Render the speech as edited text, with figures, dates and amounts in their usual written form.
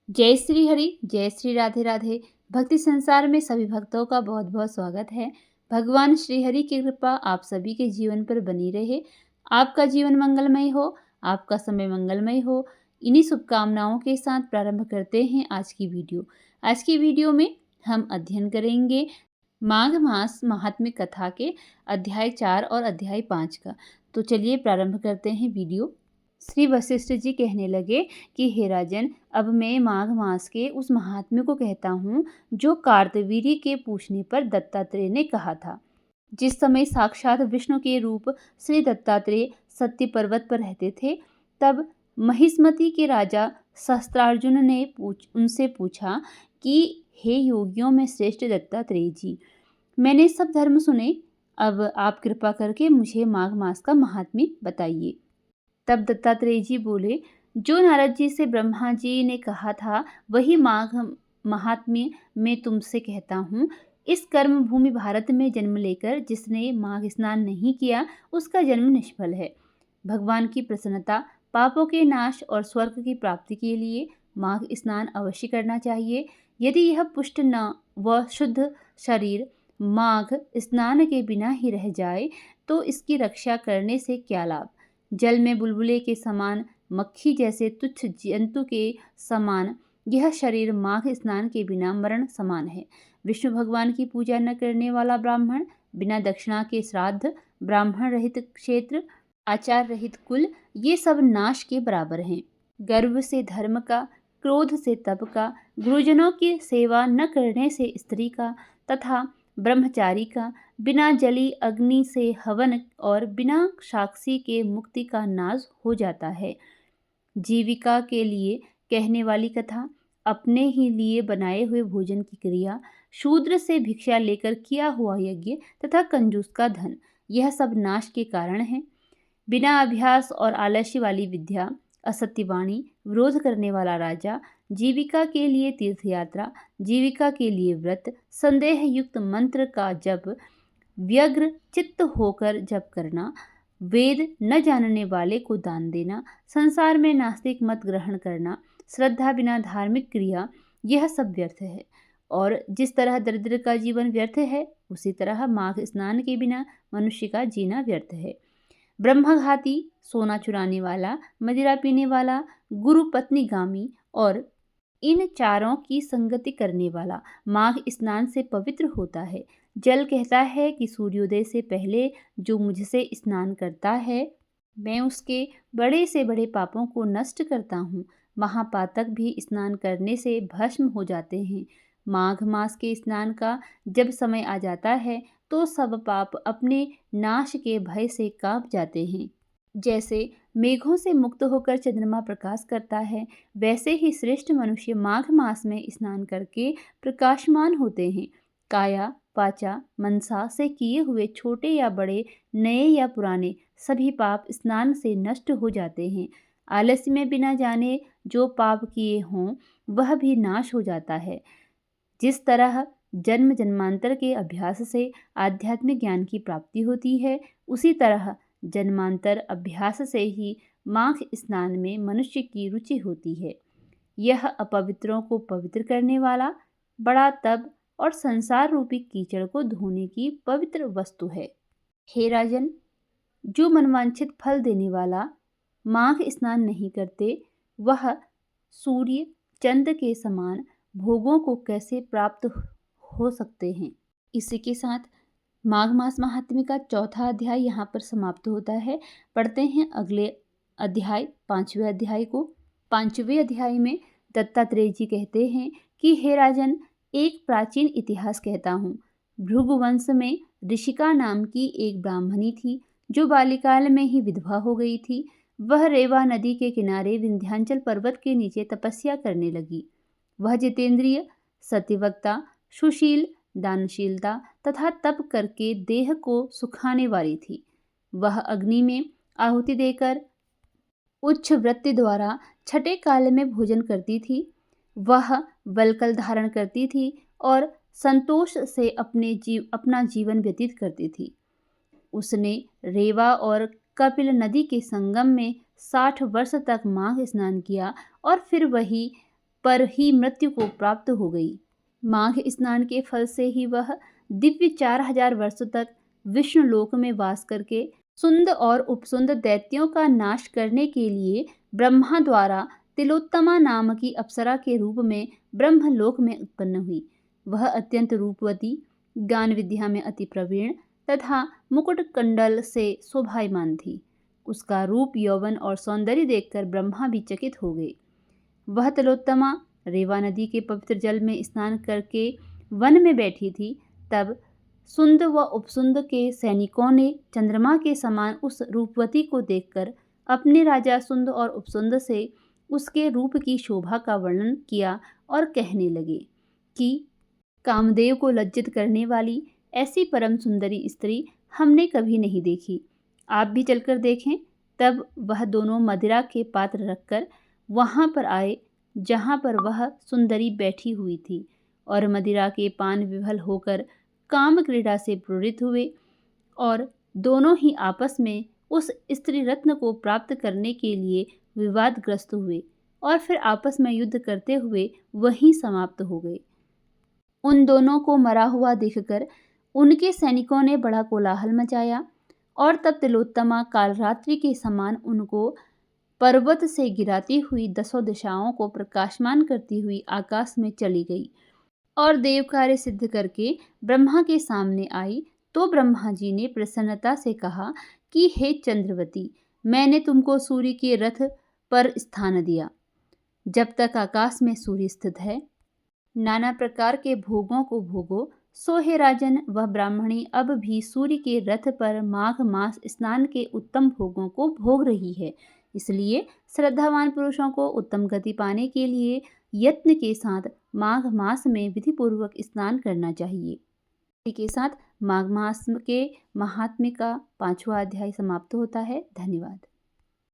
जय श्री हरि, जय श्री राधे राधे। भक्ति संसार में सभी भक्तों का बहुत बहुत स्वागत है। भगवान श्री हरि की कृपा आप सभी के जीवन पर बनी रहे। आपका जीवन मंगलमय हो, आपका समय मंगलमय हो। इन्हीं शुभकामनाओं के साथ प्रारंभ करते हैं आज की वीडियो। आज की वीडियो में हम अध्ययन करेंगे माघ मास महात्म्य कथा के अध्याय 4 और अध्याय 5 का। तो चलिए प्रारंभ करते हैं वीडियो। श्री वशिष्ठ जी कहने लगे कि हे राजन, अब मैं माघ मास के उस महात्म्य को कहता हूँ जो कार्तवीर्य के पूछने पर दत्तात्रेय ने कहा था। जिस समय साक्षात विष्णु के रूप श्री दत्तात्रेय सत्य पर्वत पर रहते थे, तब महिष्मति के राजा सहस्त्रार्जुन ने उनसे पूछा कि हे योगियों में श्रेष्ठ दत्तात्रेय जी, मैंने सब धर्म सुने, अब आप कृपा करके मुझे माघ मास का महात्म्य बताइए। तब दत्तात्रेय जी बोले, जो नारद जी से ब्रह्मा जी ने कहा था वही माघ महात्म्य मैं तुमसे कहता हूँ। इस कर्म भूमि भारत में जन्म लेकर जिसने माघ स्नान नहीं किया उसका जन्म निष्फल है। भगवान की प्रसन्नता, पापों के नाश और स्वर्ग की प्राप्ति के लिए माघ स्नान अवश्य करना चाहिए। यदि यह पुष्ट न व शुद्ध शरीर माघ स्नान के बिना ही रह जाए तो इसकी रक्षा करने से क्या लाभ। जल में बुलबुले के समान, मक्खी जैसे तुच्छ जंतु के समान यह शरीर माघ स्नान के बिना मरण समान है। विष्णु भगवान की पूजा न करने वाला ब्राह्मण, बिना दक्षिणा के श्राद्ध, ब्राह्मण रहित क्षेत्र, आचार रहित कुल, ये सब नाश के बराबर हैं। गर्व से धर्म का, क्रोध से तप का, गुरुजनों की सेवा न करने से स्त्री का तथा ब्रह्मचारी का, बिना जली अग्नि से हवन और बिना साक्षी के मुक्ति का नाश हो जाता है। जीविका के लिए कहने वाली कथा, अपने ही लिए बनाए हुए भोजन की क्रिया, शूद्र से भिक्षा लेकर किया हुआ यज्ञ तथा कंजूस का धन, यह सब नाश के कारण है। बिना अभ्यास और आलस्य वाली विद्या, असत्यवाणी, विरोध करने वाला राजा, जीविका के लिए तीर्थ यात्रा, जीविका के लिए व्रत, संदेह युक्त मंत्र का जप, व्यग्र चित्त होकर जप करना, वेद न जानने वाले को दान देना, संसार में नास्तिक मत ग्रहण करना, श्रद्धा बिना धार्मिक क्रिया, यह सब व्यर्थ है। और जिस तरह दरिद्र का जीवन व्यर्थ है, उसी तरह माघ स्नान के बिना मनुष्य का जीना व्यर्थ है। ब्रह्मघाती, सोना चुराने वाला, मदिरा पीने वाला, गुरु पत्नीगामी और इन चारों की संगति करने वाला माघ स्नान से पवित्र होता है। जल कहता है कि सूर्योदय से पहले जो मुझसे स्नान करता है, मैं उसके बड़े से बड़े पापों को नष्ट करता हूँ। महापातक भी स्नान करने से भस्म हो जाते हैं। माघ मास के स्नान का जब समय आ जाता है तो सब पाप अपने नाश के भय से कांप जाते हैं। जैसे मेघों से मुक्त होकर चंद्रमा प्रकाश करता है, वैसे ही श्रेष्ठ मनुष्य माघ मास में स्नान करके प्रकाशमान होते हैं। काया, वाचा, मनसा से किए हुए छोटे या बड़े, नए या पुराने, सभी पाप स्नान से नष्ट हो जाते हैं। आलस्य में बिना जाने जो पाप किए हों वह भी नाश हो जाता है। जिस तरह जन्म जन्मांतर के अभ्यास से आध्यात्मिक ज्ञान की प्राप्ति होती है, उसी तरह जन्मांतर अभ्यास से ही माघ स्नान में मनुष्य की रुचि होती है। यह अपवित्रों को पवित्र करने वाला बड़ा तप और संसार रूपी कीचड़ को धोने की पवित्र वस्तु है। हे राजन, जो मनवांछित फल देने वाला माघ स्नान नहीं करते, वह सूर्य चंद्र के समान भोगों को कैसे प्राप्त हो सकते हैं। इसी के साथ माघ मास महात्म्य का चौथा अध्याय यहाँ पर समाप्त होता है। पढ़ते हैं अगले अध्याय, 5वें अध्याय को। 5वें अध्याय में दत्तात्रेय जी कहते हैं कि हे राजन, एक प्राचीन इतिहास कहता हूँ। भृगुवंश में ऋषिका नाम की एक ब्राह्मणी थी जो बाल्यकाल में ही विधवा हो गई थी। वह रेवा नदी के किनारे विंध्याचल पर्वत के नीचे तपस्या करने लगी। वह जितेंद्रिय, सत्यवक्ता, सुशील, दानशीलता तथा तप करके देह को सुखाने वाली थी। वह अग्नि में आहुति देकर उच्च वृत्ति द्वारा छठे काल में भोजन करती थी। वह वल्कल धारण करती थी और संतोष से अपना जीवन व्यतीत करती थी। उसने रेवा और कपिल नदी के संगम में 60 वर्ष तक माघ स्नान किया और फिर वही पर ही मृत्यु को प्राप्त हो गई। माघ स्नान के फल से ही वह दिव्य 4000 वर्षों तक विष्णु लोक में वास करके सुंद और उपसुंद दैत्यों का नाश करने के लिए ब्रह्मा द्वारा तिलोत्तमा नाम की अप्सरा के रूप में ब्रह्मलोक में उत्पन्न हुई। वह अत्यंत रूपवती, ज्ञान विद्या में अति प्रवीण तथा मुकुट कंडल से शोभायमान थी। उसका रूप, यौवन और सौंदर्य देखकर ब्रह्मा भी चकित हो गए। वह तिलोत्तमा रेवा नदी के पवित्र जल में स्नान करके वन में बैठी थी। तब सुंद व उपसुंद के सैनिकों ने चंद्रमा के समान उस रूपवती को देखकर अपने राजा सुंद और उपसुंद से उसके रूप की शोभा का वर्णन किया और कहने लगे कि कामदेव को लज्जित करने वाली ऐसी परम सुंदरी स्त्री हमने कभी नहीं देखी, आप भी चलकर देखें। तब वह दोनों मदिरा के पात्र रखकर वहां पर आए जहां पर वह सुंदरी बैठी हुई थी और मदिरा के पान विवल होकर काम क्रीड़ा से प्रेरित हुए और दोनों ही आपस में उस स्त्री रत्न को प्राप्त करने के लिए विवादग्रस्त हुए और फिर आपस में युद्ध करते हुए वहीं समाप्त हो गए। उन दोनों को मरा हुआ देखकर उनके सैनिकों ने बड़ा कोलाहल मचाया और तब तिलोत्तमा कालरात्रि के समान उनको पर्वत से गिराती हुई 10 दिशाओं को प्रकाशमान करती हुई आकाश में चली गई और देव कार्य सिद्ध करके ब्रह्मा के सामने आई। तो ब्रह्मा जी ने प्रसन्नता से कहा कि हे चंद्रवती, मैंने तुमको सूर्य के रथ पर स्थान दिया। जब तक आकाश में सूर्य स्थित है, नाना प्रकार के भोगों को भोगो। सो हे राजन, वह ब्राह्मणी अब भी सूर्य के रथ पर माघ मास स्नान के उत्तम भोगों को भोग रही है। इसलिए श्रद्धावान पुरुषों को उत्तम गति पाने के लिए यत्न के साथ माघ मास में विधिपूर्वक स्नान करना चाहिए। इसी के साथ माघ मास के महात्म्य का 5वां अध्याय समाप्त होता है। धन्यवाद।